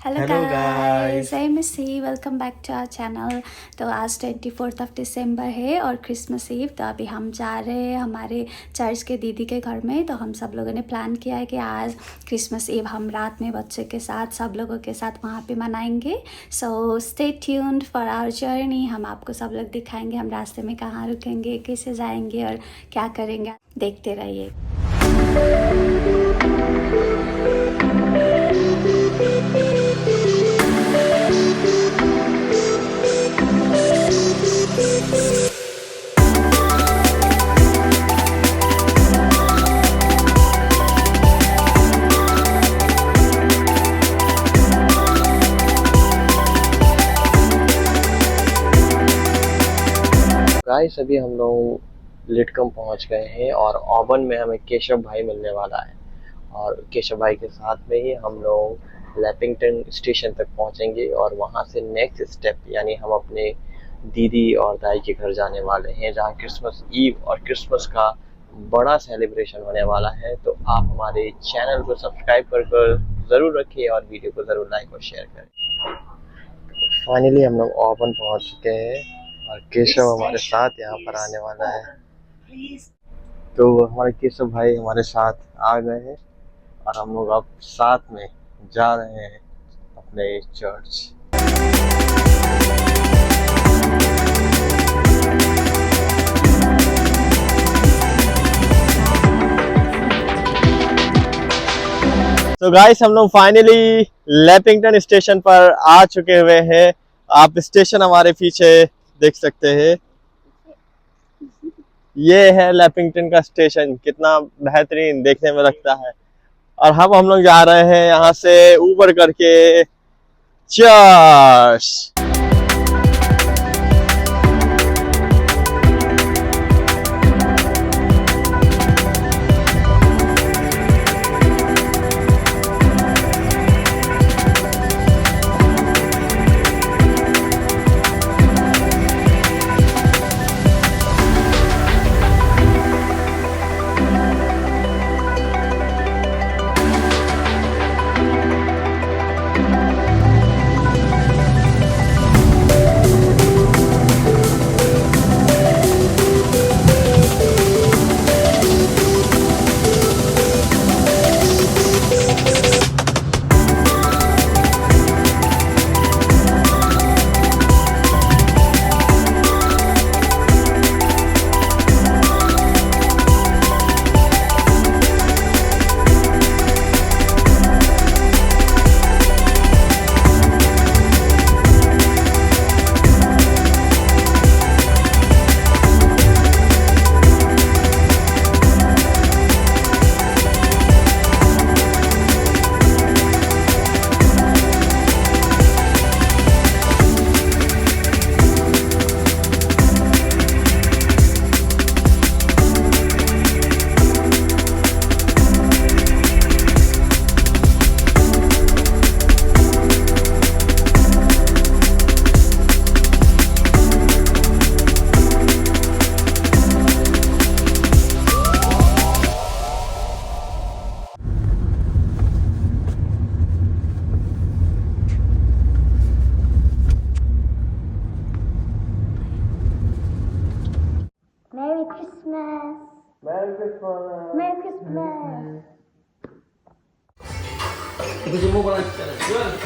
Hello hello guys, guys. I am C. Welcome back to our channel. तो आज 24 दिसंबर है और क्रिसमस ईव। तो अभी हम जा रहे हैं हमारे चर्च के दीदी के घर में। तो हम सब लोगों ने प्लान किया है कि आज क्रिसमस ईव हम रात में बच्चे के साथ सब लोगों के साथ वहाँ पे मनाएंगे। So stay tuned for our journey. हम आपको सब लोग दिखाएंगे हम रास्ते में कहाँ रुकेंगे, कैसे जाएंगे और क्या करेंगे। देखते रहिए। गाइस अभी हम लोग लिटकम पहुंच गए हैं और ऑबन में हमें केशव भाई मिलने वाला है। और केशव भाई के साथ में ही हम लोग लैपिंगटन स्टेशन तक पहुंचेंगे और वहां से नेक्स्ट स्टेप यानी हम अपने दीदी और दाई के घर जाने वाले हैं, जहां क्रिसमस ईव और क्रिसमस का बड़ा सेलिब्रेशन होने वाला है। तो आप हमारे चैनल को सब्सक्राइब कर ज़रूर रखिए और वीडियो को ज़रूर लाइक और शेयर करें। फाइनली हम लोग ओवन पहुंच चुके हैं और केशव हमारे साथ यहाँ पर आने वाला है। तो हमारे केशव भाई हमारे साथ आ गए हैं और हम लोग अब साथ में जा रहे हैं अपने चर्च। तो गाइस हम लोग फाइनली लैपिंगटन स्टेशन पर आ चुके हुए हैं। आप स्टेशन हमारे पीछे देख सकते हैं। ये है लैपिंगटन का स्टेशन, कितना बेहतरीन देखने में लगता है। और हम लोग जा रहे हैं यहाँ से ऊबर करके church. Merry Christmas! Merry Christmas. Merry Christmas! Gusto mo ba ng challenge?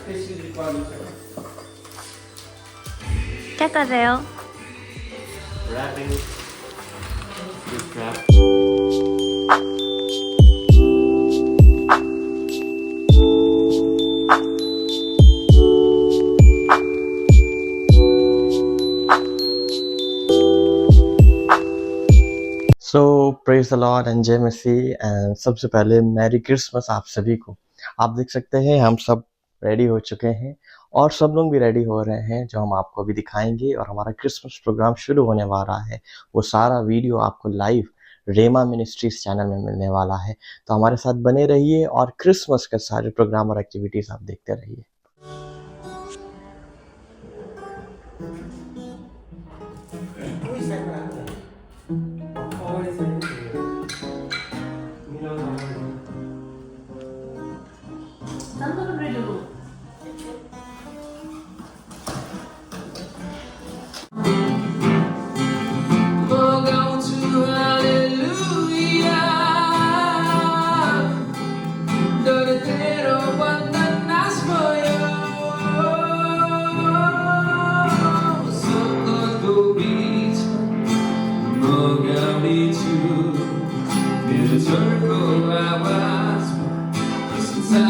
Special requirements. क्या कर रहे हो? Wrapping. Gift wrap. So praise the lord and जय मसीह। एंड सबसे पहले मैरी क्रिसमस आप सभी को। आप देख सकते हैं हम सब रेडी हो चुके हैं और सब लोग भी रेडी हो रहे हैं, जो हम आपको अभी दिखाएंगे। और हमारा क्रिसमस प्रोग्राम शुरू होने वाला है, वो सारा वीडियो आपको लाइव रेमा मिनिस्ट्रीज चैनल में मिलने वाला है। तो हमारे साथ बने रहिए और क्रिसमस के सारे प्रोग्राम और एक्टिविटीज आप देखते रहिए।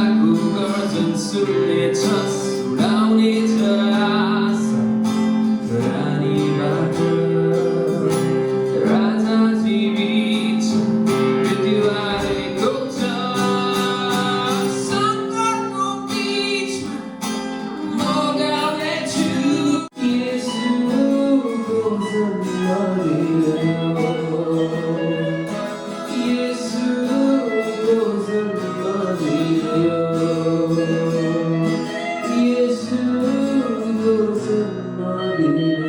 आशाको गर्जन सुन्नेछ सुनाउनेछ आशा रानीबाट राजा जीवित छ मृत्यु आएको छ सङ्कटको बिचमा म गाउनेछु येशूको जन्म दियो येशूको जन्म दियो येशूको जन्म दियो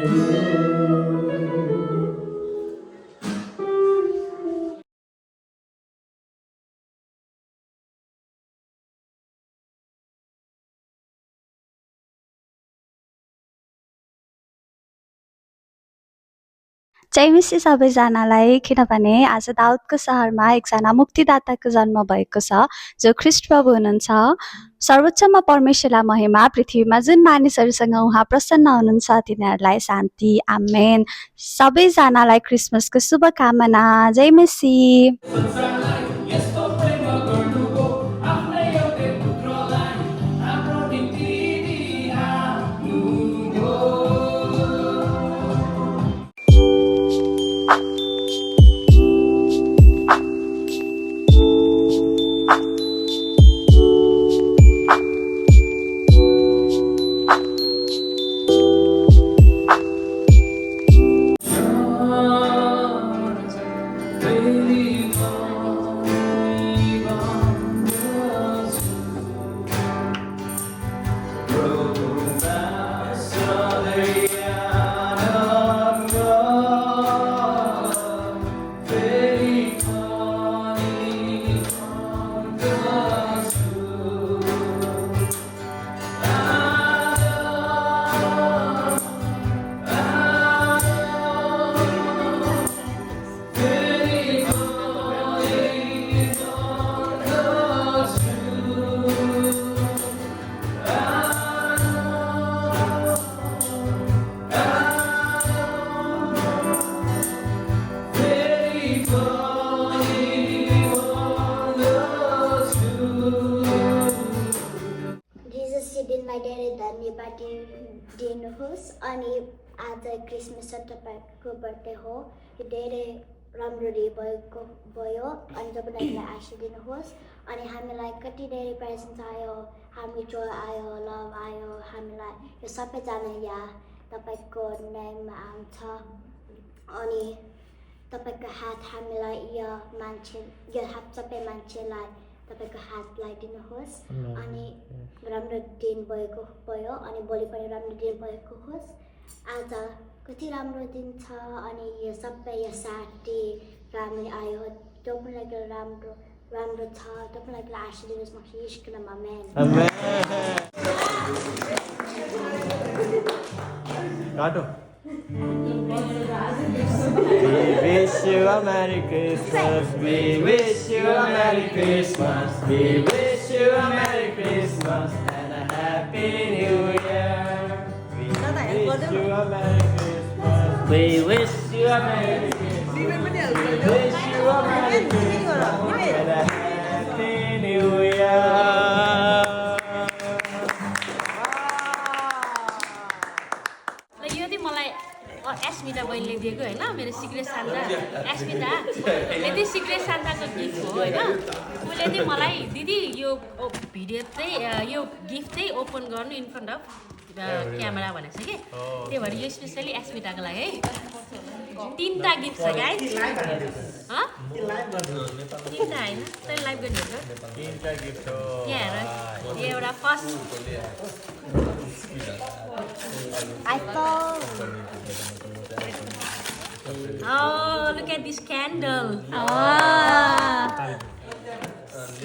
जय मसी सबैजनालाई, किनभने आज दाउदको सहरमा एकजना मुक्तिदाताको जन्म भएको छ जो ख्रीष्ट प्रभु हुनुहुन्छ। सर्वोच्चमा परमेश्वरलाई महिमा, पृथ्वीमा जुन मानिसहरूसँग उहाँ प्रसन्न हुनुहुन्छ तिनीहरूलाई शान्ति। आमेन। सबैजनालाई क्रिसमसको शुभकामना। जय मसी। यस्तो प्रेम गर्नुभयो आफ्नै एउटै पुत्रलाई हाम्रो निम्ति दिइहाल्नुभयो Jesus दिनलाई धेरै धन्यवाद दिनुहोस् अनि आज क्रिसमस तपाईँको बर्थडे हो यो धेरै राम्ररी भयो अनि तपाईँलाई आशीष दिनुहोस् अनि हामीलाई कति धेरै प्रेजेन्ट आयो हामी जो आयो लभ आयो हामीलाई यो सबैजना यहाँ तपाईँको नाममा आउँछ अनि तपाईँको हात हामीलाई यो हात सबै मान्छेलाई तपाईँको हातलाई दिनुहोस् अनि राम्रो दिन भयो अनि भोलि पनि राम्रो दिन भएको होस्। आज कति राम्रो दिन छ अनि यो सबै यो साथी राम्रो आयो तपाईँको लागि राम्रो छ तपाईँको लागि आशीष दिनुहोस् म यीशुको नाममा आमेन। काटो। We wish you a Merry Christmas. We wish you a Merry Christmas. We wish you a Merry Christmas and a Happy New Year. We wish you a Merry Christmas. We wish you a Merry Christmas. We wish you a Merry Christmas and a Happy New Year. एस्मिता बहिनीले दिएको होइन मेरो secret Santa एस्मिता यति secret सान्ताको gift हो होइन उसले चाहिँ मलाई दिदी यो भिडियो चाहिँ यो गिफ्ट चाहिँ ओपन गर्नु इन फ्रन्ट अफ क्यामेरा भनेको छ कि त्यही भएर यो स्पेसली एस्मिताको लागि है 3टा गिफ्ट छ गाइस तिनवटा होइन तैँले लाइभ गर्नुहुन्छ 3टा गिफ्ट हो यहाँ हेर यो एउटा first Oh, look at this candle.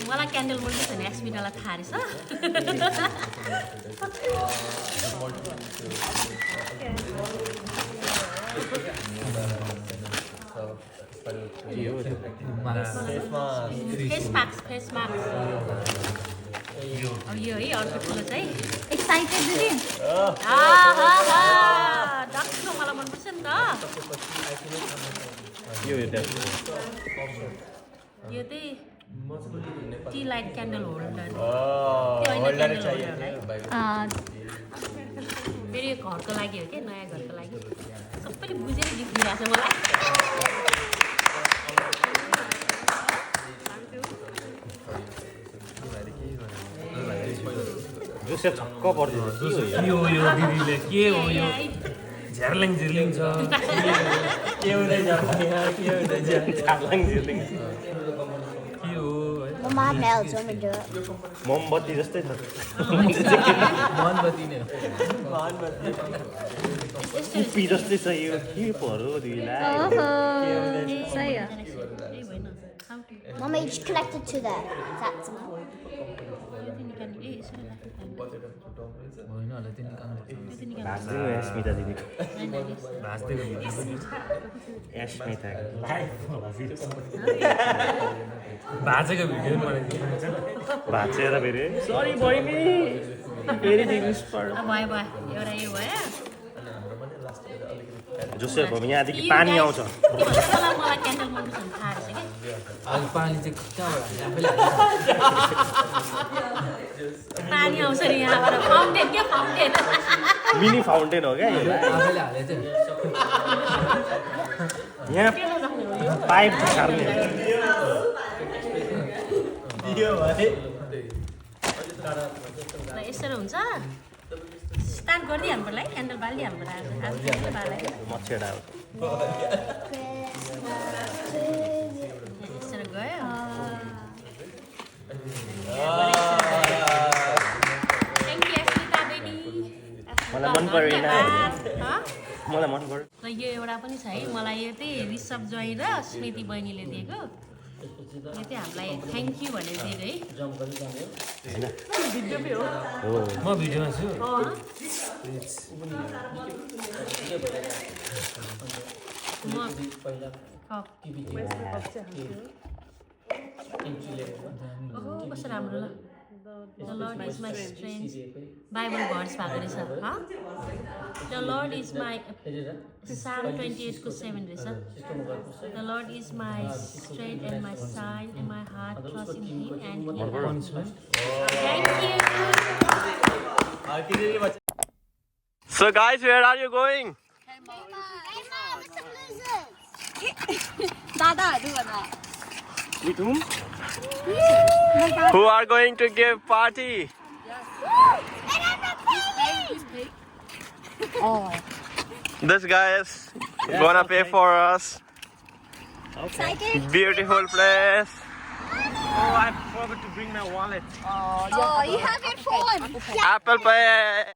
मलाई क्यान्डल मन पर्छ नि एस्मितालाई थाहा रहेछ फेस मास्क यो है अर्को ठुलो चाहिँ एक्साइटेड दिदी डक्टर मलाई मनपर्छ नि त यो चाहिँ T light candle holder holder चाहियो फेरि यो घरको लागि हो क्या नयाँ घरको लागि सबैले बुझेर गिफ्ट दिइरहेको छ मलाई जोसेफ छक्क पर्दिन्छ के हो यो दिदीले के हो यो झ्यार्लिङ झिर्लिङ छ के हुँदैछ के हुँदैछ छाप्लाङ झिर्लिङ के हो है My mom knows when we do it. मोमबत्ती जस्तै छ मनबत्ती नै हो कुप्पी जस्तै छ यो के परो दिदीलाई सही हो Mama, you just connected to that. That's enough. होइन होला त्यो निकाल्नु भाँच्दिनु स्मिता दिदीको भाँच्दिएको स्मिता लाइभ होला फेरि भाँचेको भिडियो पनि बनाइदिनु भाँचेर फेरि सरी बहिनी फेरि दिनुहोस् पर भयो भयो एउटा यो भयो जोसेफ अब यहाँदेखि पानी आउँछ मलाई क्यान्डल मनपर्छ थाहा रहेछ क्या अहिले पानी चाहिँ कहाँबाट आफैले पानी आउँछ नि यहाँबाट फाउन्टेन क्या फाउन्टेन मिनी फाउन्टेन हो क्या यो आफैले हालेको थियो यहाँ पाइप छार्ने यसरी हुन्छ स्टार्ट गरिदिइहाल्नु पर्ला है क्यान्डल बालिहाल्नु पर्ला आज बालेको मच्छेडा हो यसरी गयो थ्याङ्क यू अस्मिता बहिनी मलाई मन परेन हँ? मलाई मन पर्यो र यो एउटा पनि छ है मलाई यो चाहिँ ऋषभ ज्वाइँ र स्मृति बहिनीले दिएको यो चाहिँ हामीलाई थ्याङ्क यू भनेर दिएको है हो म भिडियोमा छु कस्तो राम्रो ल The Lord is my strength. Bible verse भएको रहेछ The Lord is my Psalm 28:7 रहेछ The Lord is my strength and my sign and my heart trusts in Him and He helps. Thank you. So guys, where are you going? With whom? Who are going to give party? This guy is gonna pay for us. Okay. Beautiful place. Oh, I forgot to bring my wallet. Oh, you have your phone. Apple Pay.